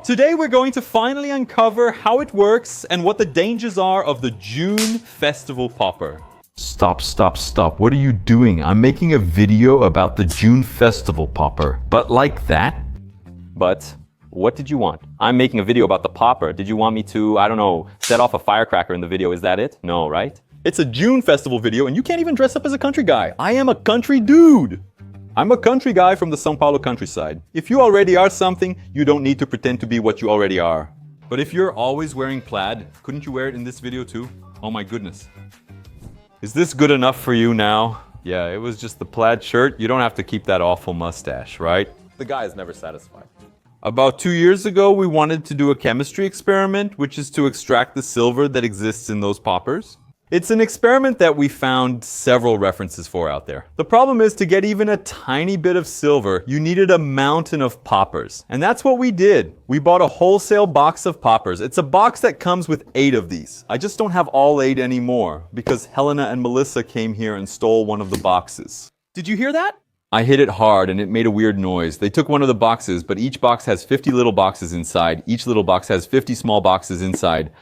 Today we're going to finally uncover how it works and what the dangers are of the June Festival Popper. Stop. What are you doing? I'm making a video about the June Festival Popper. But like that? But what did you want? I'm making a video about the popper. Did you want me to, I don't know, set off a firecracker in the video? Is that it? No, right? It's a June Festival video and you can't even dress up as a country guy. I am a country dude. I'm a country guy from the São Paulo countryside. If you already are something, you don't need to pretend to be what you already are. But if you're always wearing plaid, couldn't you wear it in this video too? Oh my goodness. Is this good enough for you now? Yeah, it was just the plaid shirt. You don't have to keep that awful mustache, right? The guy is never satisfied. About 2 years ago, we wanted to do a chemistry experiment, which is to extract the silver that exists in those poppers. It's an experiment that we found several references for out there. The problem is, to get even a tiny bit of silver, you needed a mountain of poppers. And that's what we did. We bought a wholesale box of poppers. It's a box that comes with 8 of these. I just don't have all 8 anymore because Helena and Melissa came here and stole one of the boxes. Did you hear that? I hit it hard and it made a weird noise. They took one of the boxes, but each box has 50 little boxes inside. Each little box has 50 small boxes inside.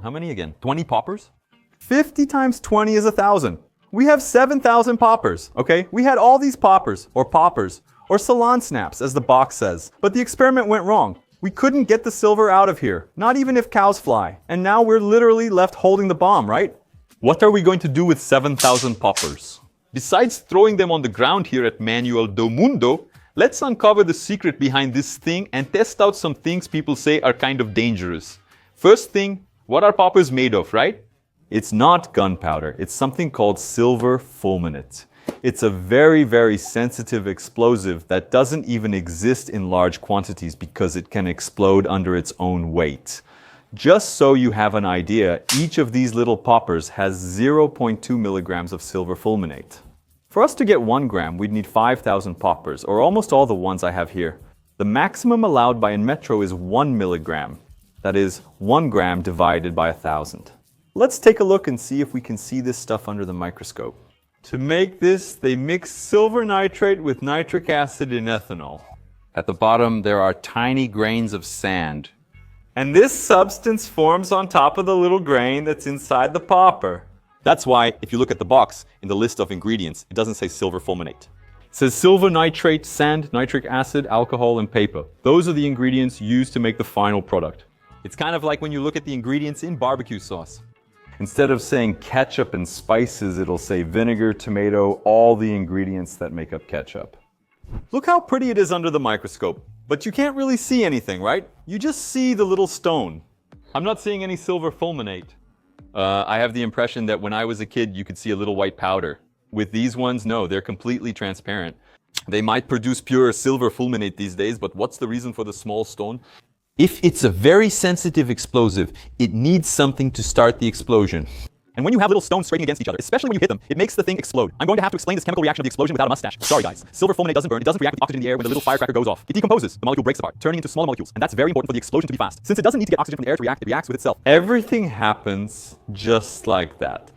How many again? 20 poppers? 50 times 20 is 1,000. We have 7,000 poppers, okay? We had all these poppers, or salon snaps, as the box says. But the experiment went wrong. We couldn't get the silver out of here, not even if cows fly. And now we're literally left holding the bomb, right? What are we going to do with 7,000 poppers? Besides throwing them on the ground here at Manuel do Mundo, let's uncover the secret behind this thing and test out some things people say are kind of dangerous. First thing, what are poppers made of, right? It's not gunpowder. It's something called silver fulminate. It's a very, very sensitive explosive that doesn't even exist in large quantities because it can explode under its own weight. Just so you have an idea, each of these little poppers has 0.2 milligrams of silver fulminate. For us to get 1 gram, we'd need 5,000 poppers, or almost all the ones I have here. The maximum allowed by Inmetro is 1 milligram. That is 1 gram divided by 1,000. Let's take a look and see if we can see this stuff under the microscope. To make this, they mix silver nitrate with nitric acid and ethanol. At the bottom, there are tiny grains of sand. And this substance forms on top of the little grain that's inside the popper. That's why, if you look at the box in the list of ingredients, it doesn't say silver fulminate. It says silver nitrate, sand, nitric acid, alcohol, and paper. Those are the ingredients used to make the final product. It's kind of like when you look at the ingredients in barbecue sauce. Instead of saying ketchup and spices, it'll say vinegar, tomato, all the ingredients that make up ketchup. Look how pretty it is under the microscope. But you can't really see anything, right? You just see the little stone. I'm not seeing any silver fulminate. I have the impression that when I was a kid, you could see a little white powder. With these ones, no, they're completely transparent. They might produce pure silver fulminate these days, but what's the reason for the small stone? If it's a very sensitive explosive, it needs something to start the explosion. And when you have little stones striking against each other, especially when you hit them, it makes the thing explode. I'm going to have to explain this chemical reaction of the explosion without a mustache. Sorry guys. Silver fulminate doesn't burn. It doesn't react with oxygen in the air when the little firecracker goes off. It decomposes. The molecule breaks apart, turning into smaller molecules. And that's very important for the explosion to be fast. Since it doesn't need to get oxygen from the air to react, it reacts with itself. Everything happens just like that.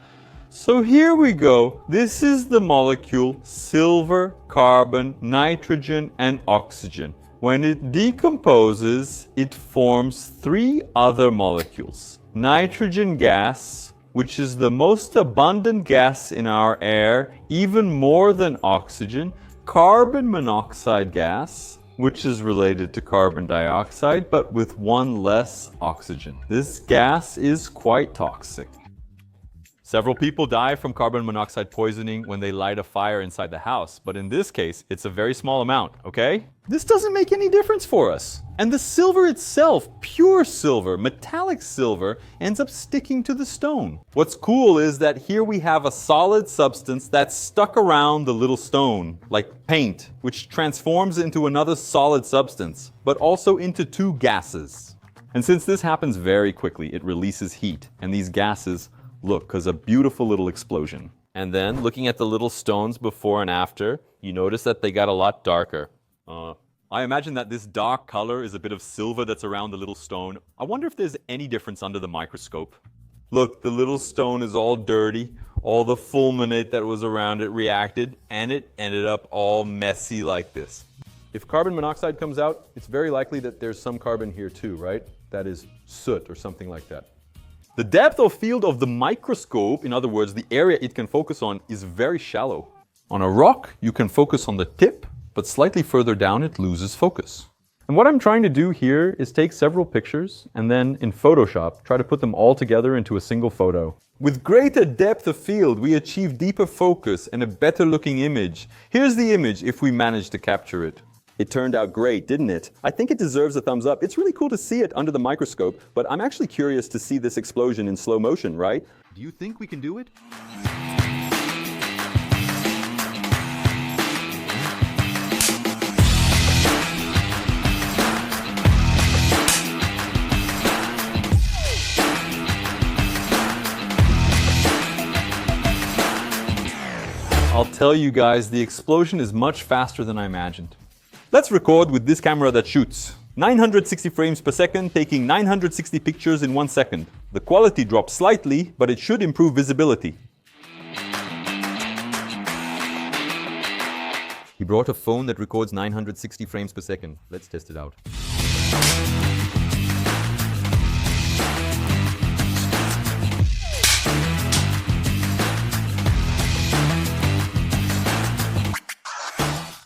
So here we go. This is the molecule silver, carbon, nitrogen, and oxygen. When it decomposes, it forms 3 other molecules. Nitrogen gas, which is the most abundant gas in our air, even more than oxygen. Carbon monoxide gas, which is related to carbon dioxide, but with 1 less oxygen. This gas is quite toxic. Several people die from carbon monoxide poisoning when they light a fire inside the house, but in this case, it's a very small amount, okay? This doesn't make any difference for us. And the silver itself, pure silver, metallic silver, ends up sticking to the stone. What's cool is that here we have a solid substance that's stuck around the little stone, like paint, which transforms into another solid substance, but also into 2 gases. And since this happens very quickly, it releases heat, and these gases look, cause a beautiful little explosion. And then, looking at the little stones before and after, you notice that they got a lot darker. I imagine that this dark color is a bit of silver that's around the little stone. I wonder if there's any difference under the microscope. Look, the little stone is all dirty. All the fulminate that was around it reacted, and it ended up all messy like this. If carbon monoxide comes out, it's very likely that there's some carbon here too, right? That is soot or something like that. The depth of field of the microscope, in other words, the area it can focus on, is very shallow. On a rock, you can focus on the tip, but slightly further down it loses focus. And what I'm trying to do here is take several pictures and then in Photoshop try to put them all together into a single photo. With greater depth of field, we achieve deeper focus and a better looking image. Here's the image if we manage to capture it. It turned out great, didn't it? I think it deserves a thumbs up. It's really cool to see it under the microscope, but I'm actually curious to see this explosion in slow motion, right? Do you think we can do it? I'll tell you guys, the explosion is much faster than I imagined. Let's record with this camera that shoots. 960 frames per second, taking 960 pictures in 1 second. The quality drops slightly, but it should improve visibility. He brought a phone that records 960 frames per second. Let's test it out.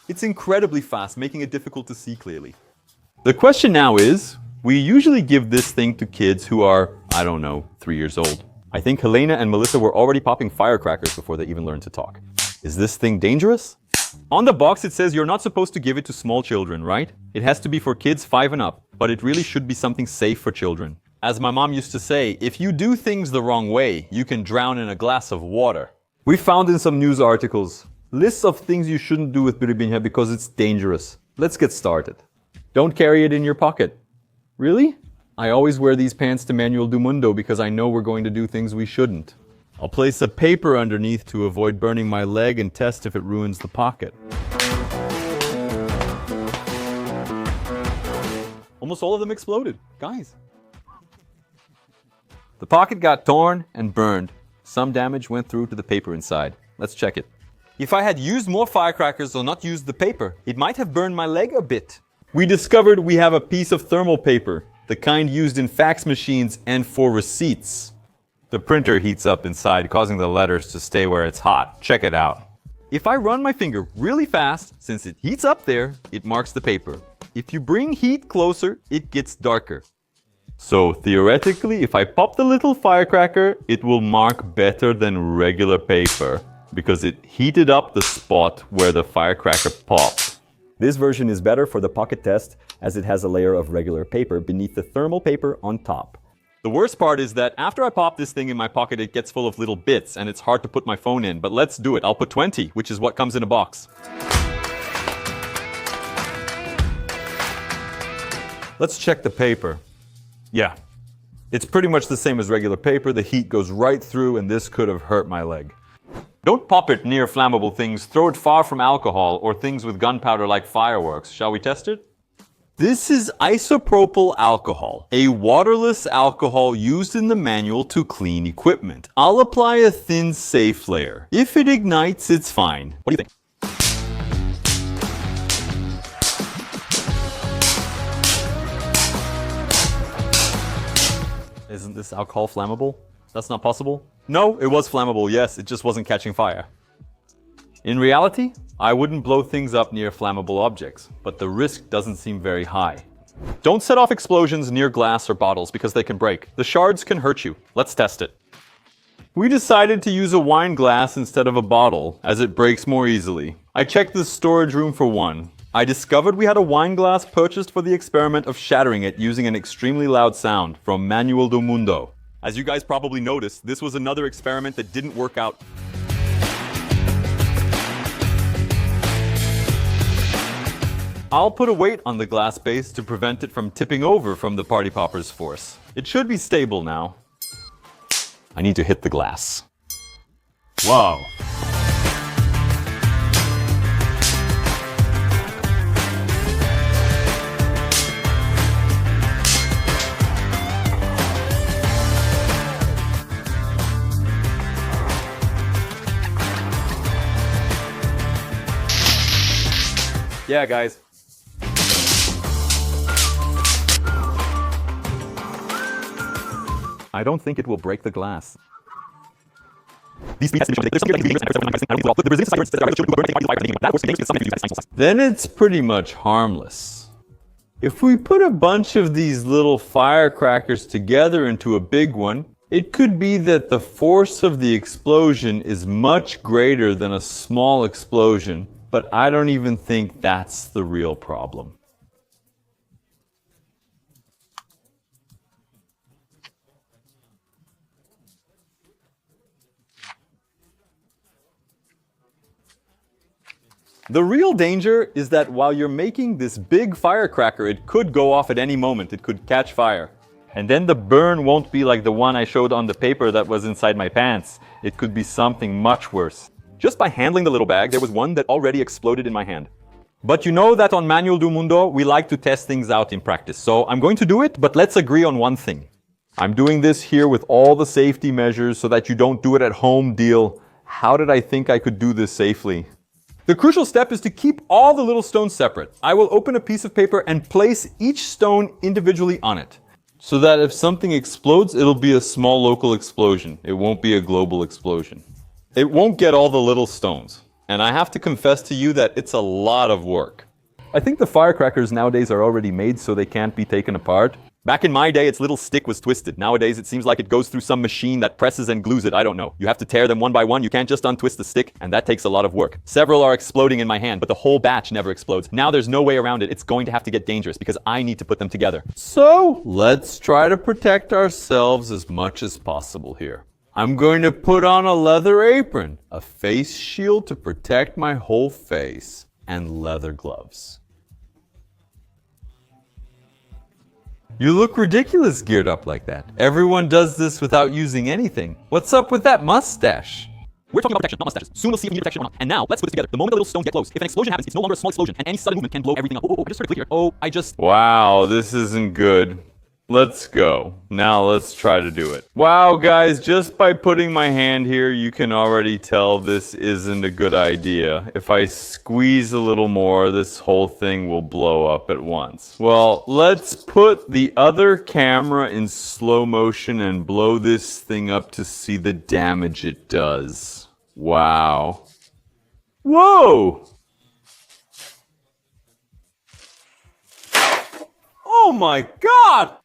It's incredibly fast, making it difficult to see clearly. The question now is, we usually give this thing to kids who are, I don't know, 3 years old. I think Helena and Melissa were already popping firecrackers before they even learned to talk. Is this thing dangerous? On the box it says you're not supposed to give it to small children, right? It has to be for kids 5 and up, but it really should be something safe for children. As my mom used to say, if you do things the wrong way, you can drown in a glass of water. We found in some news articles lists of things you shouldn't do with biribinha because it's dangerous. Let's get started. Don't carry it in your pocket. Really? I always wear these pants to Manuel do Mundo because I know we're going to do things we shouldn't. I'll place a paper underneath to avoid burning my leg and test if it ruins the pocket. Almost all of them exploded. Guys. The pocket got torn and burned. Some damage went through to the paper inside. Let's check it. If I had used more firecrackers or not used the paper, it might have burned my leg a bit. We discovered we have a piece of thermal paper, the kind used in fax machines and for receipts. The printer heats up inside, causing the letters to stay where it's hot. Check it out. If I run my finger really fast, since it heats up there, it marks the paper. If you bring heat closer, it gets darker. So theoretically, if I pop the little firecracker, it will mark better than regular paper, because it heated up the spot where the firecracker popped. This version is better for the pocket test as it has a layer of regular paper beneath the thermal paper on top. The worst part is that after I pop this thing in my pocket, it gets full of little bits and it's hard to put my phone in, but let's do it. I'll put 20, which is what comes in a box. Let's check the paper. Yeah, it's pretty much the same as regular paper. The heat goes right through and this could have hurt my leg. Don't pop it near flammable things. Throw it far from alcohol or things with gunpowder like fireworks. Shall we test it? This is isopropyl alcohol, a waterless alcohol used in the manual to clean equipment. I'll apply a thin, safe layer. If it ignites, it's fine. What do you think? Isn't this alcohol flammable? That's not possible? No, it was flammable, yes, it just wasn't catching fire. In reality, I wouldn't blow things up near flammable objects, but the risk doesn't seem very high. Don't set off explosions near glass or bottles because they can break. The shards can hurt you. Let's test it. We decided to use a wine glass instead of a bottle, as it breaks more easily. I checked the storage room for one. I discovered we had a wine glass purchased for the experiment of shattering it using an extremely loud sound from Manuel do Mundo. As you guys probably noticed, this was another experiment that didn't work out. I'll put a weight on the glass base to prevent it from tipping over from the party popper's force. It should be stable now. I need to hit the glass. Wow. Yeah, guys, I don't think it will break the glass. Then it's pretty much harmless. If we put a bunch of these little firecrackers together into a big one, it could be that the force of the explosion is much greater than a small explosion, but I don't even think that's the real problem. The real danger is that while you're making this big firecracker, it could go off at any moment. It could catch fire. And then the burn won't be like the one I showed on the paper that was inside my pants. It could be something much worse. Just by handling the little bag, there was one that already exploded in my hand. But you know that on Manual do Mundo, we like to test things out in practice. So I'm going to do it, but let's agree on one thing. I'm doing this here with all the safety measures so that you don't do it at home deal. How did I think I could do this safely? The crucial step is to keep all the little stones separate. I will open a piece of paper and place each stone individually on it, so that if something explodes, it'll be a small local explosion. It won't be a global explosion. It won't get all the little stones. And I have to confess to you that it's a lot of work. I think the firecrackers nowadays are already made so they can't be taken apart. Back in my day, its little stick was twisted. Nowadays, it seems like it goes through some machine that presses and glues it. I don't know. You have to tear them one by one. You can't just untwist the stick, and that takes a lot of work. Several are exploding in my hand, but the whole batch never explodes. Now there's no way around it. It's going to have to get dangerous because I need to put them together. So let's try to protect ourselves as much as possible here. I'm going to put on a leather apron, a face shield to protect my whole face, and leather gloves. You look ridiculous geared up like that. Everyone does this without using anything. What's up with that mustache? We're talking about protection, not mustaches. Soon we'll see if we need protection or not. And now, let's put it together. The moment the little stones get close, if an explosion happens, it's no longer a small explosion, and any sudden movement can blow everything up. I just started clear. Wow, this isn't good. Let's go. Now let's try to do it. Wow, guys, just by putting my hand here, you can already tell this isn't a good idea. If I squeeze a little more, this whole thing will blow up at once. Well, let's put the other camera in slow motion and blow this thing up to see the damage it does. Wow. Whoa! Oh my God!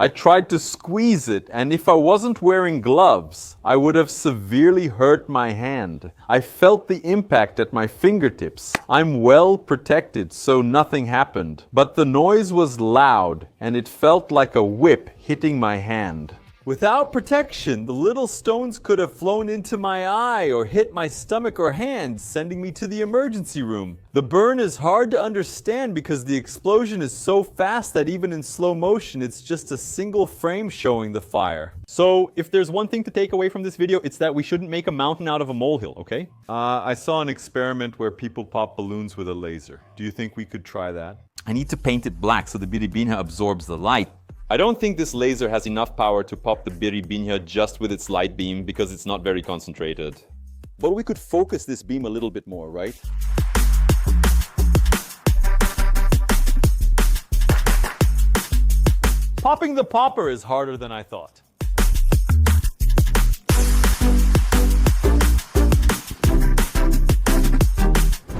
I tried to squeeze it, and if I wasn't wearing gloves, I would have severely hurt my hand. I felt the impact at my fingertips. I'm well protected, so nothing happened. But the noise was loud, and it felt like a whip hitting my hand. Without protection, the little stones could have flown into my eye or hit my stomach or hand, sending me to the emergency room. The burn is hard to understand because the explosion is so fast that even in slow motion, it's just a single frame showing the fire. So if there's one thing to take away from this video, it's that we shouldn't make a mountain out of a molehill, okay? I saw an experiment where people pop balloons with a laser. Do you think we could try that? I need to paint it black so the biribinha absorbs the light. I don't think this laser has enough power to pop the biribinha just with its light beam because it's not very concentrated. But we could focus this beam a little bit more, right? Popping the popper is harder than I thought.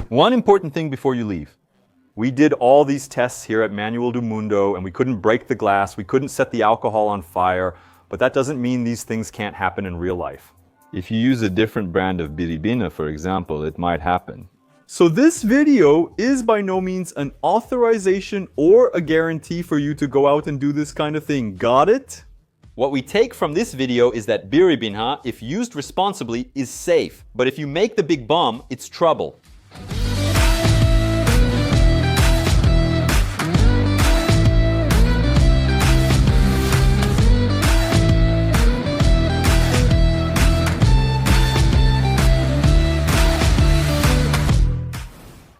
One important thing before you leave. We did all these tests here at Manual do Mundo, and we couldn't break the glass, we couldn't set the alcohol on fire, but that doesn't mean these things can't happen in real life. If you use a different brand of biribinha, for example, it might happen. So this video is by no means an authorization or a guarantee for you to go out and do this kind of thing. Got it? What we take from this video is that biribinha, if used responsibly, is safe. But if you make the big bomb, it's trouble.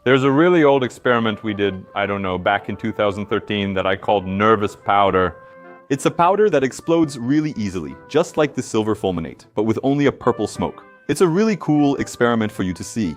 There's a really old experiment we did, I don't know, back in 2013 that I called nervous powder. It's a powder that explodes really easily, just like the silver fulminate, but with only a purple smoke. It's a really cool experiment for you to see.